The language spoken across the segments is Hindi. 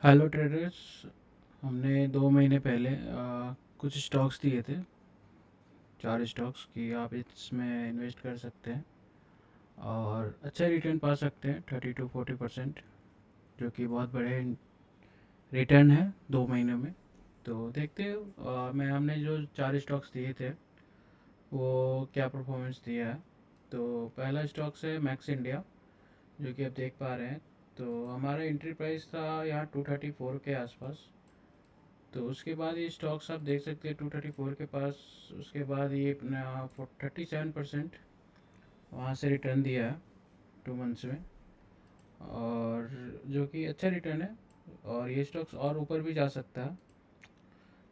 Hello traders. हमने 2 महीने पहले कुछ स्टॉक्स दिए थे, 4 स्टॉक्स कि आप इसमें इन्वेस्ट कर सकते हैं और अच्छा रिटर्न पा सकते हैं 30 to 40%, जो कि बहुत बड़े रिटर्न है 2 महीने में। तो देखते हैं हमने जो 4 स्टॉक्स दिए थे वो क्या परफॉर्मेंस दिया है। तो पहला स्टॉक्स है मैक्स इंडिया, जो कि आप देख पा रहे हैं। तो हमारा एंट्री प्राइस था यहाँ 234 के आसपास। तो उसके बाद ये स्टॉक्स आप देख सकते हैं 234 के पास। उसके बाद ये अपना 37% वहाँ से रिटर्न दिया है 2 मंथ्स में, और जो कि अच्छा रिटर्न है। और ये स्टॉक्स और ऊपर भी जा सकता है,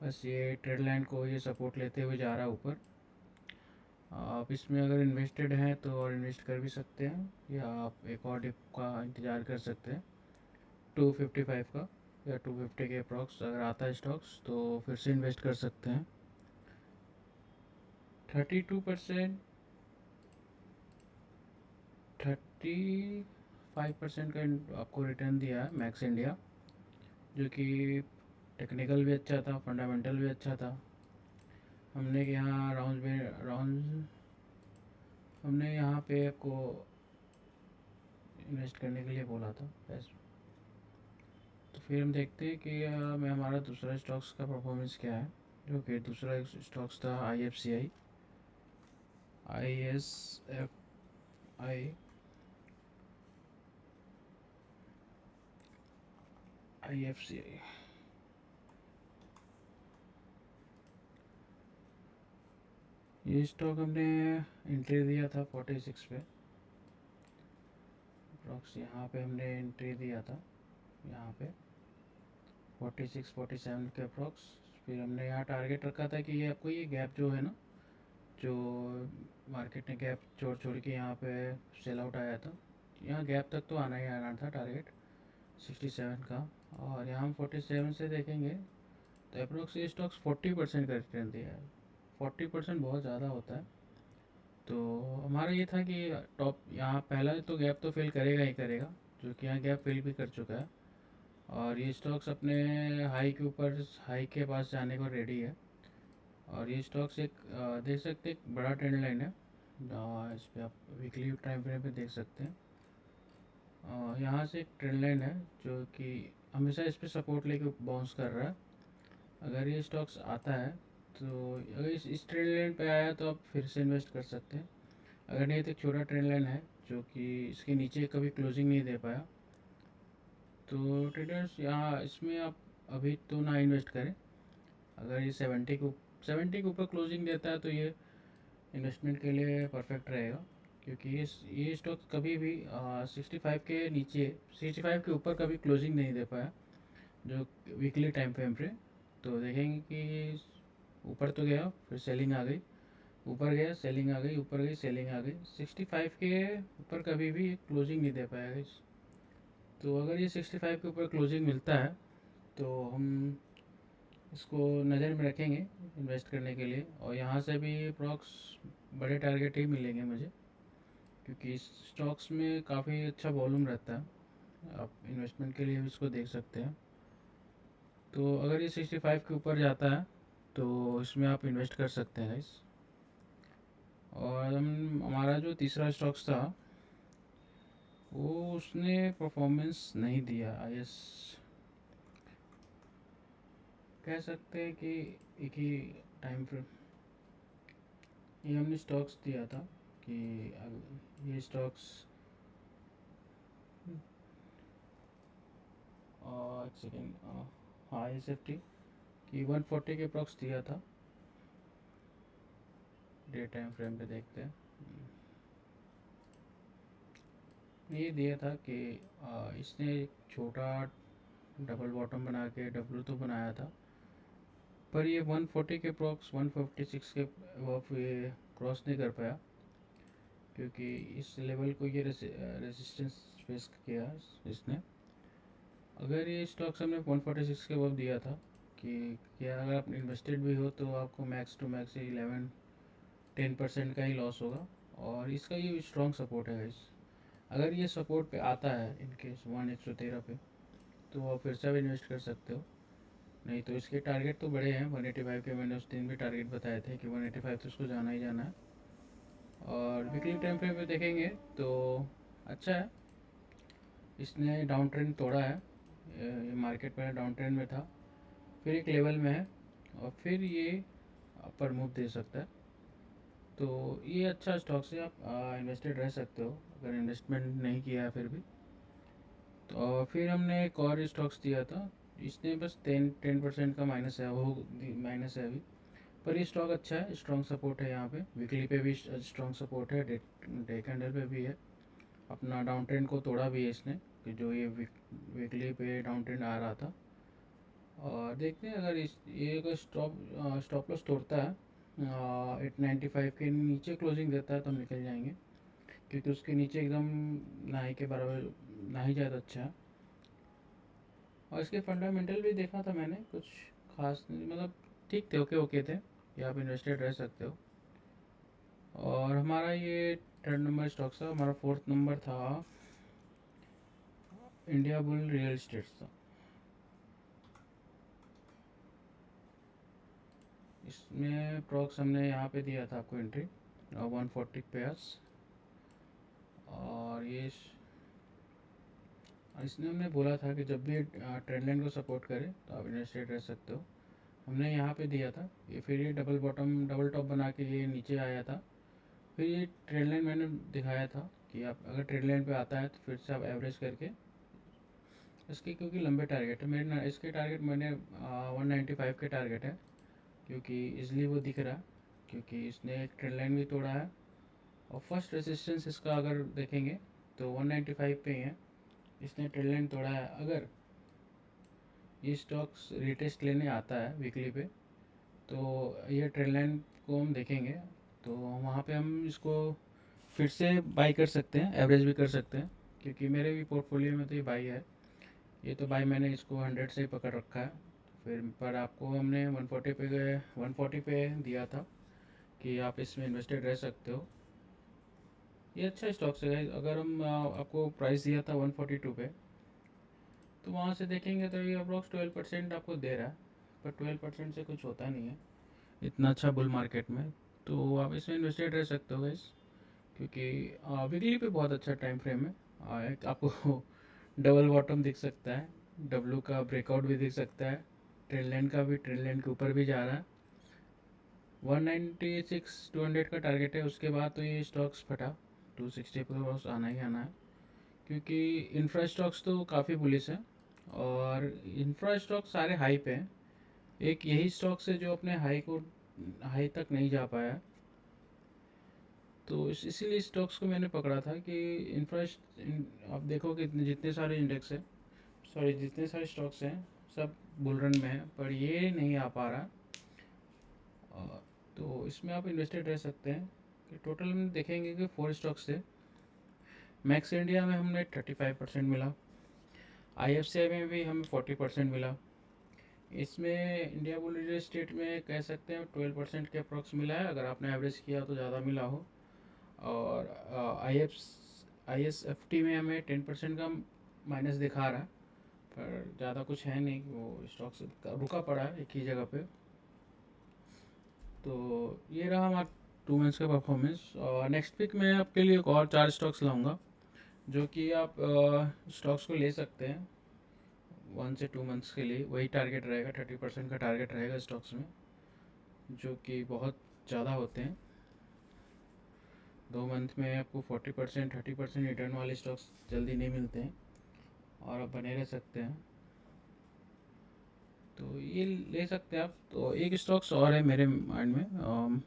बस ये ट्रेड लाइन को ये सपोर्ट लेते हुए जा रहा है ऊपर। आप इसमें अगर इन्वेस्टेड हैं तो और इन्वेस्ट कर भी सकते हैं, या आप एक और डिप का इंतज़ार कर सकते हैं 255 का, या 250 के अप्रॉक्स अगर आता है स्टॉक्स तो फिर से इन्वेस्ट कर सकते हैं। 32%, 35% का आपको रिटर्न दिया है मैक्स इंडिया, जो कि टेक्निकल भी अच्छा था, फंडामेंटल भी अच्छा था। हमने यहाँ राउंड हमने यहाँ पे आपको इन्वेस्ट करने के लिए बोला था पैसे। तो फिर हम देखते हैं कि मैं हमारा दूसरा स्टॉक्स का परफॉर्मेंस क्या है। जो कि दूसरा स्टॉक्स था IFCI, ISFI, IFCI। ये स्टॉक हमने एंट्री दिया था 46 पे अप्रॉक्स। यहाँ पे हमने एंट्री दिया था यहाँ पे 46-47 के अप्रॉक्स। फिर हमने यहाँ टारगेट रखा था कि ये आपको ये गैप जो है ना, जो मार्केट ने गैप छोड़ छोड़ के यहाँ पे सेल आउट आया था, यहाँ गैप तक तो आना ही आना था टारगेट 67 का। और यहाँ हम 47 से देखेंगे तो अप्रोक्स ये स्टॉक्स 40% का रिटर्न दिया है। 40% बहुत ज़्यादा होता है। तो हमारा ये था कि टॉप यहाँ पहला तो गैप तो फिल करेगा ही करेगा, जो कि यहाँ गैप फिल भी कर चुका है। और ये स्टॉक्स अपने हाई के ऊपर, हाई के पास जाने को रेडी है। और ये स्टॉक्स एक देख सकते हैं, एक बड़ा ट्रेंड लाइन है। इस पर आप वीकली टाइम फ्रेम पे देख सकते हैं। यहाँ से एक ट्रेंड लाइन है जो कि हमेशा इस पर सपोर्ट लेके बाउंस कर रहा है। अगर ये स्टॉक्स आता है तो अगर इस ट्रेंड लाइन पे आया तो आप फिर से इन्वेस्ट कर सकते हैं। अगर नहीं तो एक छोटा ट्रेंड लाइन है जो कि इसके नीचे कभी क्लोजिंग नहीं दे पाया, तो ट्रेडर्स यहाँ इसमें आप अभी तो ना इन्वेस्ट करें। अगर ये 70 के ऊपर क्लोजिंग देता है तो ये इन्वेस्टमेंट के लिए परफेक्ट रहेगा, क्योंकि ये स्टॉक कभी भी 65 के नीचे, 65 के ऊपर कभी क्लोजिंग नहीं दे पाया जो वीकली टाइम फ्रेम पे। तो देखेंगे कि ऊपर तो गया, फिर सेलिंग आ गई, ऊपर गया सेलिंग आ गई, ऊपर गई सेलिंग आ गई। 65 के ऊपर कभी भी क्लोजिंग नहीं दे पाया। तो अगर ये 65 के ऊपर क्लोजिंग मिलता है तो हम इसको नज़र में रखेंगे इन्वेस्ट करने के लिए। और यहाँ से भी अप्रॉक्स बड़े टारगेट ही मिलेंगे मुझे, क्योंकि इस स्टॉक्स में काफ़ी अच्छा वॉल्यूम रहता है। आप इन्वेस्टमेंट के लिए भी इसको देख सकते हैं। तो अगर ये 65 के ऊपर जाता है तो इसमें आप इन्वेस्ट कर सकते हैं गाइस। और हमारा जो तीसरा स्टॉक्स था वो उसने परफॉर्मेंस नहीं दिया, आई एस कह सकते हैं कि एक ही टाइम फ्रेम ये हमने स्टॉक्स दिया था कि ये स्टॉक्स, एक सेकेंड, हाँ SFT कि 140 के अप्रॉक्स दिया था। डे टाइम फ्रेम पे देखते हैं। ये दिया था कि इसने एक छोटा डबल बॉटम बना के डब्लू तो बनाया था, पर ये 140 के अप्रॉक्स 156 के अब ये क्रॉस नहीं कर पाया, क्योंकि इस लेवल को ये रेजिस्टेंस फेस किया इसने। अगर ये स्टॉक्स हमने 146 के अब दिया था कि क्या अगर आप इन्वेस्टेड भी हो तो आपको मैक्स टू मैक्स 11-10% का ही लॉस होगा। और इसका ये स्ट्रॉन्ग सपोर्ट है इस, अगर ये सपोर्ट पे आता है इनकेस 113 पे, तो आप फिर से भी इन्वेस्ट कर सकते हो। नहीं तो इसके टारगेट तो बड़े हैं, 185 के मैंने उस दिन भी टारगेट बताए थे कि 185 तो इसको जाना ही जाना है। और वीकली टाइम फ्रेम पे देखेंगे तो अच्छा है, इसने डाउन ट्रेंड तोड़ा है। ये मार्केट पहले डाउन ट्रेंड में था, फिर एक लेवल में है, और फिर ये अपर मूव दे सकता है। तो ये अच्छा स्टॉक से आप इन्वेस्टेड रह सकते हो अगर इन्वेस्टमेंट नहीं किया है फिर भी। तो फिर हमने एक और स्टॉक्स दिया था, इसने बस 10% का माइनस है, वो माइनस है अभी। पर ये स्टॉक अच्छा है, स्ट्रॉन्ग सपोर्ट है यहाँ पे, वीकली पे भी स्ट्रॉन्ग सपोर्ट है, डे कैंडल पे भी है। अपना डाउन ट्रेंड को तोड़ा भी है इसने, कि जो ये वीकली पे डाउन ट्रेंड आ रहा था। और देखते हैं अगर इस ये अगर स्टॉप लॉस तोड़ता है 895 के नीचे क्लोजिंग देता है तो हम निकल जाएंगे, क्योंकि उसके नीचे एकदम ना ही के बराबर, ना ही ज़्यादा अच्छा है। और इसके फंडामेंटल भी देखा था मैंने, कुछ खास मतलब ठीक थे, ओके ओके थे, कि आप इन्वेस्टेड रह सकते हो। और हमारा ये थर्ड नंबर स्टॉक था, हमारा फोर्थ नंबर था इंडिया बुल रियल इस्टेट था। इसमें अप्रॉक्स हमने यहाँ पे दिया था आपको एंट्री 140 पे आस। और ये इसने हमने बोला था कि जब भी ट्रेंड लाइन को सपोर्ट करे तो आप इन्वेस्टेड रह सकते हो। हमने यहाँ पे दिया था ये, फिर ये डबल बॉटम डबल टॉप बना के ये नीचे आया था। फिर ये ट्रेंड लाइन मैंने दिखाया था कि आप अगर ट्रेंड लाइन पे आता है तो फिर से आप एवरेज करके इसके, क्योंकि लंबे टारगेट है मेरे इसके टारगेट मैंने 195 के टारगेट है, क्योंकि इसलिए वो दिख रहा है, क्योंकि इसने एक ट्रेंड लाइन भी तोड़ा है। और फर्स्ट रेजिस्टेंस इसका अगर देखेंगे तो 195 पे ही है, इसने ट्रेंड लाइन तोड़ा है। अगर ये स्टॉक्स रिटेस्ट लेने आता है वीकली पे तो ये ट्रेंड लाइन को हम देखेंगे, तो वहाँ पे हम इसको फिर से बाई कर सकते हैं, एवरेज भी कर सकते हैं, क्योंकि मेरे भी पोर्टफोलियो में तो ये बाई है। ये तो बाई मैंने इसको 100 से ही पकड़ रखा है। फिर पर आपको हमने 140 पे गए, 140 पे दिया था कि आप इसमें इन्वेस्टेड रह सकते हो। ये अच्छा स्टॉक है guys। अगर हम आपको प्राइस दिया था 142 पे, तो वहाँ से देखेंगे तो ये अप्रॉक्स 12% आपको दे रहा है। पर 12% से कुछ होता नहीं है इतना अच्छा बुल मार्केट में। तो आप इसमें इन्वेस्टेड रह सकते हो गाइस, क्योंकि वीकली पे बहुत अच्छा टाइम फ्रेम है। एक आपको डबल बॉटम दिख सकता है, डब्लू का ब्रेकआउट भी दिख सकता है, ट्रेंड लाइन का भी, ट्रेंड लाइन के ऊपर भी जा रहा है। 196 200 का टारगेट है, उसके बाद तो ये स्टॉक्स फटा, 260 पे बस आना ही आना है, क्योंकि इंफ्रा स्टॉक्स तो काफ़ी बुलिश है। और इंफ्रा स्टॉक सारे हाई पे हैं, एक यही स्टॉक्स है जो अपने हाई तक नहीं जा पाया। तो इसीलिए स्टॉक्स को मैंने पकड़ा था कि इंफ्रा आप देखो कि जितने सारे इंडेक्स है, सॉरी जितने सारे स्टॉक्स हैं सब बुल रन में है, पर ये नहीं आ पा रहा। तो इसमें आप इन्वेस्टेड रह सकते हैं। कि टोटल हम देखेंगे कि 4 स्टॉक्स थे। मैक्स इंडिया में हमने 35% मिला, IFCI में भी हमें 40% मिला। इसमें इंडिया बुल रियल एस्टेट में कह सकते हैं 12% के अप्रॉक्स मिला है, अगर आपने एवरेज किया तो ज़्यादा मिला हो। और ISFT में हमें 10% का माइनस दिखा रहा है, पर ज़्यादा कुछ है नहीं, वो स्टॉक से रुका पड़ा है एक ही जगह पे। तो ये रहा हमारा 2 मंथ्स का परफॉर्मेंस। और नेक्स्ट वीक मैं आपके लिए एक और 4 स्टॉक्स लाऊंगा, जो कि आप स्टॉक्स को ले सकते हैं 1 से 2 मंथ्स के लिए। वही टारगेट रहेगा, 30% का टारगेट रहेगा स्टॉक्स में, जो कि बहुत ज़्यादा होते हैं। 2 मंथ में आपको 40% 30% रिटर्न वाले स्टॉक्स जल्दी नहीं मिलते हैं, और आप बने रह सकते हैं। तो ये ले सकते हैं आप। तो एक स्टॉक्स और है मेरे माइंड में,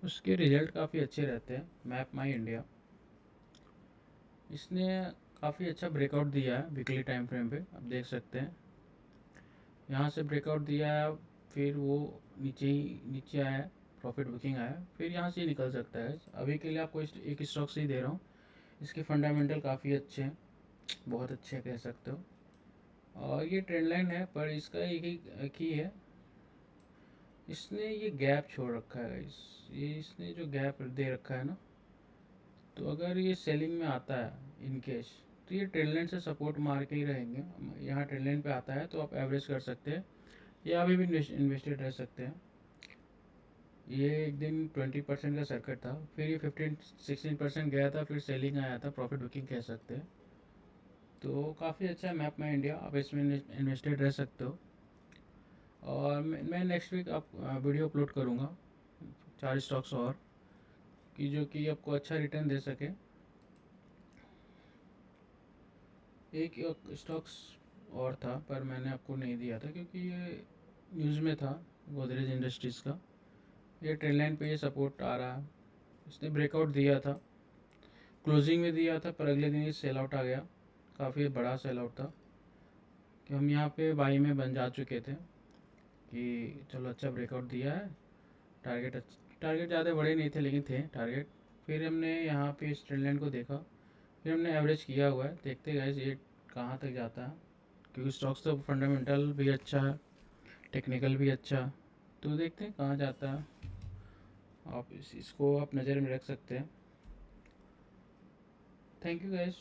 उसके रिजल्ट काफ़ी अच्छे रहते हैं, मैप माई इंडिया। इसने काफ़ी अच्छा ब्रेकआउट दिया है वीकली टाइम फ्रेम पे, आप देख सकते हैं। यहाँ से ब्रेकआउट दिया है, फिर वो नीचे आया है, प्रॉफिट बुकिंग आया, फिर यहाँ से निकल सकता है। अभी के लिए आपको एक स्टॉक से ही दे रहा हूँ, इसके फंडामेंटल काफ़ी अच्छे हैं, बहुत अच्छे कह सकते हो। और ये ट्रेंड लाइन है, पर इसका एक ही है, इसने ये गैप छोड़ रखा है गाइस। ये इसने जो गैप दे रखा है ना, तो अगर ये सेलिंग में आता है इन केस, तो ये ट्रेंड लाइन से सपोर्ट मार के ही रहेंगे। यहाँ ट्रेंड लाइन पे आता है तो आप एवरेज कर सकते हैं या अभी भी इन्वेस्टेड रह सकते हैं। ये एक दिन 20% का सर्किट था, फिर ये 15-16% गया था, फिर सेलिंग आया था, प्रॉफिट बुकिंग कह सकते हैं। तो काफ़ी अच्छा मैप में इंडिया, आप इसमें इन्वेस्टेड रह सकते हो। और मैं नेक्स्ट वीक आप वीडियो अपलोड करूँगा 4 स्टॉक्स और कि जो कि आपको अच्छा रिटर्न दे सके। एक स्टॉक्स और था पर मैंने आपको नहीं दिया था क्योंकि ये न्यूज़ में था, गोदरेज इंडस्ट्रीज़ का। ये ट्रेंड लाइन पे ये सपोर्ट आ रहा है, इसने ब्रेकआउट दिया था, क्लोजिंग में दिया था, पर अगले दिन ये सेल आउट आ गया। काफ़ी बड़ा सेल आउट था कि हम यहाँ पे बाई में बन जा चुके थे कि चलो अच्छा ब्रेकआउट दिया है। टारगेट ज़्यादा बड़े नहीं थे लेकिन थे टारगेट। फिर हमने यहाँ पे इस ट्रेंड लाइन को देखा, फिर हमने एवरेज किया हुआ है, देखते गाइस ये कहाँ तक जाता है। क्योंकि स्टॉक्स तो फंडामेंटल भी अच्छा है, टेक्निकल भी अच्छा, तो देखते हैं कहाँ जाता है। आप इसको आप नज़र में रख सकते हैं। Thank you guys.